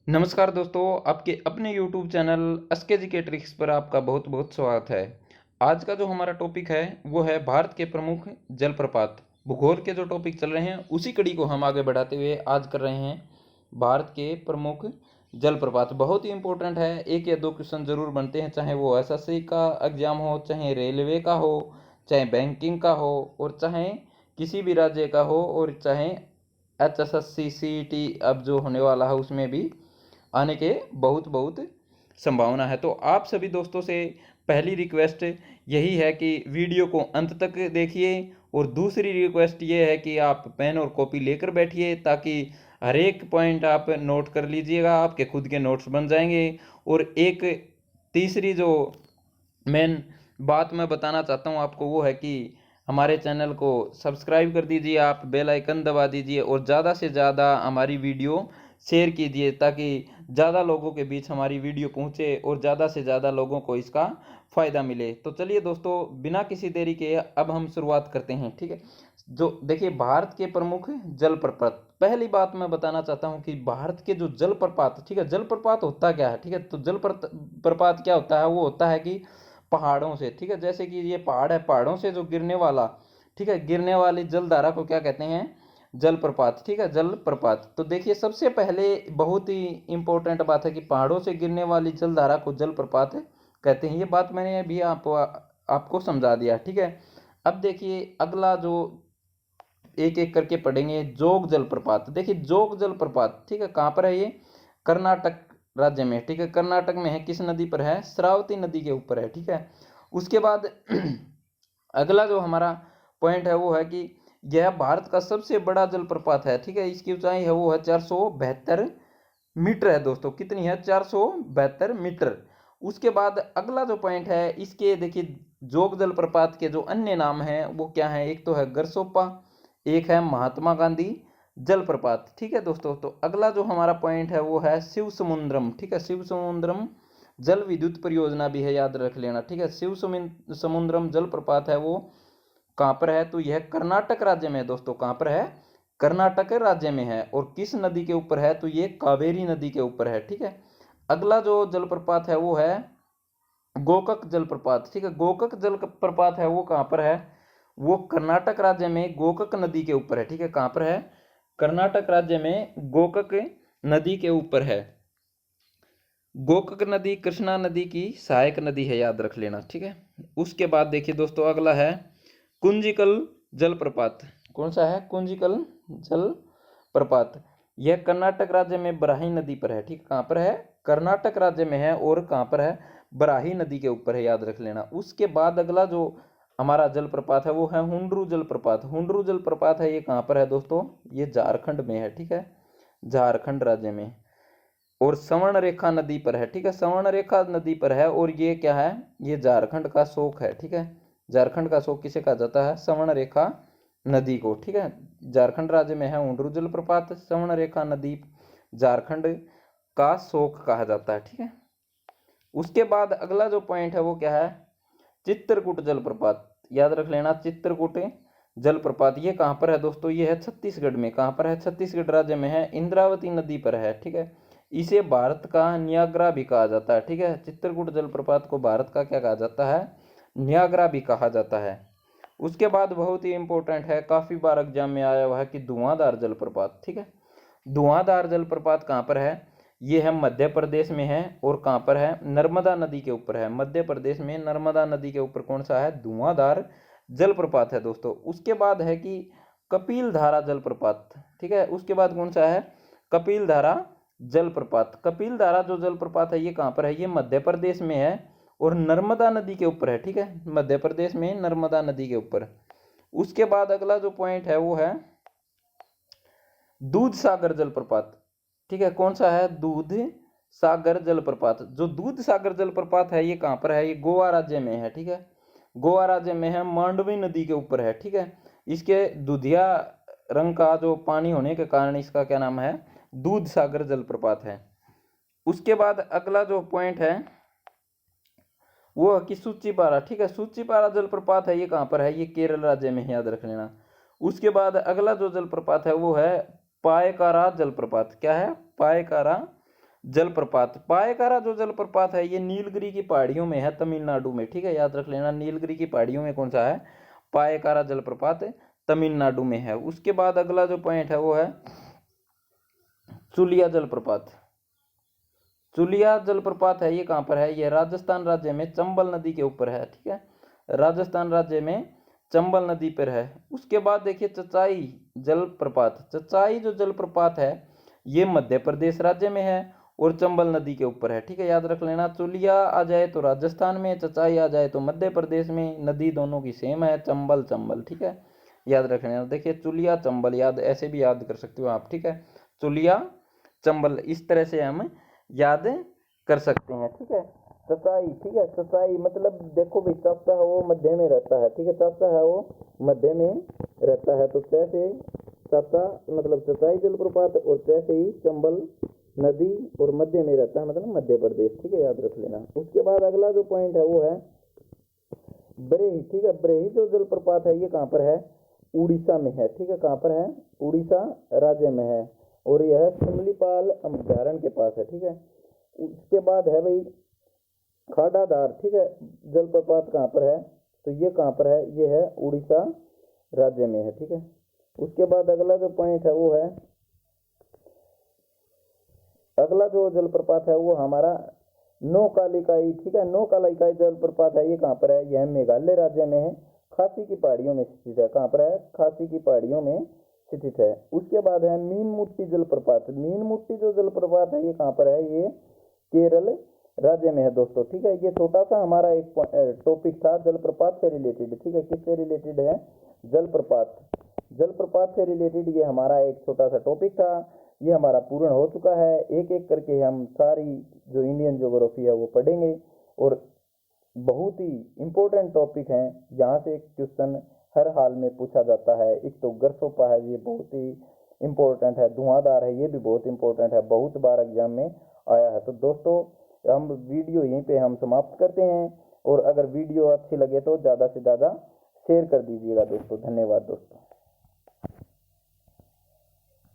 नमस्कार दोस्तों, आपके अपने YouTube चैनल एसके के ट्रिक्स पर आपका बहुत बहुत स्वागत है। आज का जो हमारा टॉपिक है वो है भारत के प्रमुख जलप्रपात। भूगोल के जो टॉपिक चल रहे हैं उसी कड़ी को हम आगे बढ़ाते हुए आज कर रहे हैं भारत के प्रमुख जलप्रपात। बहुत ही इंपॉर्टेंट है, एक या दो क्वेश्चन जरूर बनते हैं, चाहे वो एसएससी का एग्जाम हो, चाहे रेलवे का हो, चाहे बैंकिंग का हो, और चाहे किसी भी राज्य का हो, और चाहे HSSC CET अब जो होने वाला है उसमें भी आने के बहुत बहुत संभावना है। तो आप सभी दोस्तों से पहली रिक्वेस्ट यही है कि वीडियो को अंत तक देखिए, और दूसरी रिक्वेस्ट ये है कि आप पेन और कॉपी लेकर बैठिए ताकि हर एक पॉइंट आप नोट कर लीजिएगा, आपके खुद के नोट्स बन जाएंगे। और एक तीसरी जो मेन बात मैं बताना चाहता हूँ आपको वो है कि हमारे चैनल को सब्सक्राइब कर दीजिए, आप बेल आइकन दबा दीजिए और ज़्यादा से ज़्यादा हमारी वीडियो शेयर कीजिए ताकि ज़्यादा लोगों के बीच हमारी वीडियो पहुंचे और ज़्यादा से ज़्यादा लोगों को इसका फ़ायदा मिले। तो चलिए दोस्तों, बिना किसी देरी के अब हम शुरुआत करते हैं। ठीक है, जो देखिए भारत के प्रमुख जलप्रपात, पहली बात मैं बताना चाहता हूं कि भारत के जो जलप्रपात, ठीक है, जलप्रपात होता क्या है। ठीक है, तो जलप्रपात क्या होता है, वो होता है कि पहाड़ों से, ठीक है, जैसे कि ये पहाड़ है, पहाड़ों से जो गिरने वाला, ठीक है, गिरने वाली जलधारा को क्या कहते हैं, जलप्रपात। ठीक है, जलप्रपात। तो देखिए सबसे पहले बहुत ही इंपॉर्टेंट बात है कि पहाड़ों से गिरने वाली जलधारा को जलप्रपात कहते हैं। ये बात मैंने अभी आपको समझा दिया। ठीक है, अब देखिए अगला जो एक एक करके पढ़ेंगे, जोग जलप्रपात। देखिए जोग जलप्रपात, ठीक है, कहाँ पर है ये, कर्नाटक राज्य में। ठीक है, कर्नाटक में है, किस नदी पर है, श्रावती नदी के ऊपर है। ठीक है, उसके बाद अगला जो हमारा पॉइंट है वो है कि यह भारत का सबसे बड़ा जलप्रपात है। ठीक है, इसकी ऊंचाई है वो है 472 मीटर है दोस्तों। कितनी है, 472 मीटर। उसके बाद अगला जो पॉइंट है, इसके देखिए जोग जलप्रपात के जो अन्य नाम हैं वो क्या है, एक तो है गरसोपा, एक है महात्मा गांधी जलप्रपात। ठीक है दोस्तों, तो अगला जो हमारा पॉइंट है वो है शिव समुद्रम। ठीक है, शिव समुद्रम जल विद्युत परियोजना भी है, याद रख लेना। ठीक है, शिव समुद्रम जलप्रपात है वो कहाँ पर है, तो यह कर्नाटक राज्य में है दोस्तों। कहाँ पर है, कर्नाटक राज्य में है। और किस नदी के ऊपर है, तो ये कावेरी नदी के ऊपर है। ठीक है, अगला जो जलप्रपात है वो है गोकक जलप्रपात। ठीक है, गोकक जलप्रपात है वो कहाँ पर है, वो कर्नाटक राज्य में गोकक नदी के ऊपर है। ठीक है, कहाँ पर है, कर्नाटक राज्य में गोकक नदी के ऊपर है। गोकक नदी कृष्णा नदी की सहायक नदी है, याद रख लेना। ठीक है, उसके बाद देखिए दोस्तों अगला है कुंजिकल जलप्रपात। कौन सा है, कुंजिकल जलप्रपात। यह कर्नाटक राज्य में बराही नदी पर है। ठीक है, कहाँ पर है, कर्नाटक राज्य में है, और कहाँ पर है, बराही नदी के ऊपर है, याद रख लेना। उसके बाद अगला जो हमारा जलप्रपात है वो है हुंड्रू जलप्रपात। हुंड्रू जलप्रपात है, ये कहाँ पर है दोस्तों, ये झारखंड में है। ठीक है, झारखंड राज्य में, और सवर्ण रेखा नदी पर है। ठीक है, सवर्ण रेखा नदी पर है, और ये क्या है, ये झारखंड का शोक है। ठीक है, झारखंड का शोक किसे कहा जाता है, सवर्ण रेखा नदी को। ठीक है, झारखंड राज्य में है हुंड्रू जलप्रपात, सवर्ण रेखा नदी झारखंड का शोक कहा जाता है। ठीक है, उसके बाद अगला जो पॉइंट है वो क्या है, चित्रकूट जलप्रपात। याद रख लेना, चित्रकूट जलप्रपात ये कहाँ पर है दोस्तों, ये है छत्तीसगढ़ में। कहाँ पर है, छत्तीसगढ़ राज्य में है, इंद्रावती नदी पर है। ठीक है, इसे भारत का नियाग्रा भी कहा जाता है। ठीक है, चित्रकूट जलप्रपात को भारत का क्या कहा जाता है, नियाग्रा भी कहा जाता है। उसके बाद बहुत ही इंपॉर्टेंट है, काफी बार एग्जाम में आया हुआ है कि धुआंधार जलप्रपात। ठीक है, धुआंधार जलप्रपात कहाँ पर है, ये है मध्य प्रदेश में है, और कहाँ पर है, नर्मदा नदी के ऊपर है। मध्य प्रदेश में नर्मदा नदी के ऊपर कौन सा है, धुआंधार जलप्रपात है दोस्तों। उसके बाद है कि कपिल धारा जलप्रपात। ठीक है, उसके बाद कौन सा है, कपिल धारा जलप्रपात। कपिल धारा जो जलप्रपात है ये कहाँ पर है, ये मध्य प्रदेश में है, और नर्मदा नदी के ऊपर है। ठीक है, मध्य प्रदेश में नर्मदा नदी के ऊपर। उसके बाद अगला जो पॉइंट है वो है दूध सागर जलप्रपात। ठीक है, कौन सा है, दूध सागर जलप्रपात। जो दूध सागर जलप्रपात है ये कहाँ पर है, ये गोवा राज्य में है। ठीक है, गोवा राज्य में है, मांडवी नदी के ऊपर है। ठीक है, इसके दूधिया रंग का जो पानी होने के कारण इसका क्या नाम है, दूध सागर जलप्रपात है। उसके बाद अगला जो पॉइंट है वो है कि सूचीपारा। ठीक है, सूचीपारा जलप्रपात है, ये कहाँ पर है, ये केरल राज्य में है, याद रख लेना। उसके बाद अगला जो जलप्रपात है वो है पायकारा जलप्रपात। क्या है, पायकारा जलप्रपात। पायकारा जो जलप्रपात है ये नीलगिरी की पहाड़ियों में है, तमिलनाडु में। ठीक है, याद रख लेना, नीलगिरी की पहाड़ियों में कौन सा है, पायकारा जलप्रपात तमिलनाडु में है। उसके बाद अगला जो पॉइंट है वो है चुलिया जलप्रपात। चुलिया जलप्रपात है ये कहाँ पर है, ये राजस्थान राज्य में चंबल नदी के ऊपर है। ठीक है, राजस्थान राज्य में चंबल नदी पर है। उसके बाद देखिए चचाई जलप्रपात। चचाई जो जलप्रपात है ये मध्य प्रदेश राज्य में है और चंबल नदी के ऊपर है। ठीक है, याद रख लेना, चुलिया आ जाए तो राजस्थान में, चचाई आ जाए तो मध्य प्रदेश में। नदी दोनों की सेम है, चंबल चंबल। ठीक है, याद रख लेना। देखिए चुलिया चंबल, याद ऐसे भी याद कर सकते हो आप। ठीक है, चुलिया चंबल, इस तरह से हम याद कर सकते हैं। ठीक है, चचाई। ठीक है, चचाई मतलब देखो भाई, चाचा है वो मध्य में रहता है। ठीक है, चाचा है वो मध्य में रहता है, तो कैसे चाचा मतलब चचाई जलप्रपात, और कैसे ही चंबल नदी और मध्य में रहता है मतलब मध्य प्रदेश। ठीक है, याद रख लेना। उसके बाद अगला जो पॉइंट है वो है बरेही। ठीक है, बरेही जो जलप्रपात है ये कहाँ पर है, उड़ीसा में है। ठीक है, कहाँ पर है, उड़ीसा राज्य में है और यह शिमलीपाल अभ्यारण्य के पास है। ठीक है, उसके बाद है भाई खाड़ाधार। ठीक है, जलप्रपात कहाँ पर है, तो ये कहाँ पर है, ये है उड़ीसा राज्य में है। ठीक है, उसके बाद अगला जो पॉइंट है वो है, अगला जो जलप्रपात है वो हमारा नौकालिकाई। ठीक है, नौकालिकाई जलप्रपात है ये कहाँ पर है, यह मेघालय राज्य में है, खासी की पहाड़ियों में स्थित है। कहाँ पर है, खासी की पहाड़ियों में स्थित है। उसके बाद है मीनमुट्टी जलप्रपात। मीनमुट्टी जो जलप्रपात है ये कहाँ पर है, ये केरल राज्य में है दोस्तों। ठीक है, ये छोटा सा हमारा एक टॉपिक था जलप्रपात से रिलेटेड। ठीक है, किससे रिलेटेड है, जलप्रपात। जलप्रपात से रिलेटेड ये हमारा एक छोटा सा टॉपिक था, ये हमारा पूर्ण हो चुका है। एक एक करके हम सारी जो इंडियन ज्योग्राफी है वो पढ़ेंगे और बहुत ही इंपॉर्टेंट टॉपिक हैं, जहाँ से क्वेश्चन हर हाल में पूछा जाता है। एक तो गरसोपा है, ये बहुत ही इंपॉर्टेंट है। धुआंधार है, ये भी बहुत इंपॉर्टेंट है, बहुत बार एग्जाम में आया है। तो दोस्तों हम वीडियो यहीं पे हम समाप्त करते हैं, और अगर वीडियो अच्छी लगे तो ज़्यादा से ज़्यादा शेयर कर दीजिएगा दोस्तों। धन्यवाद दोस्तों।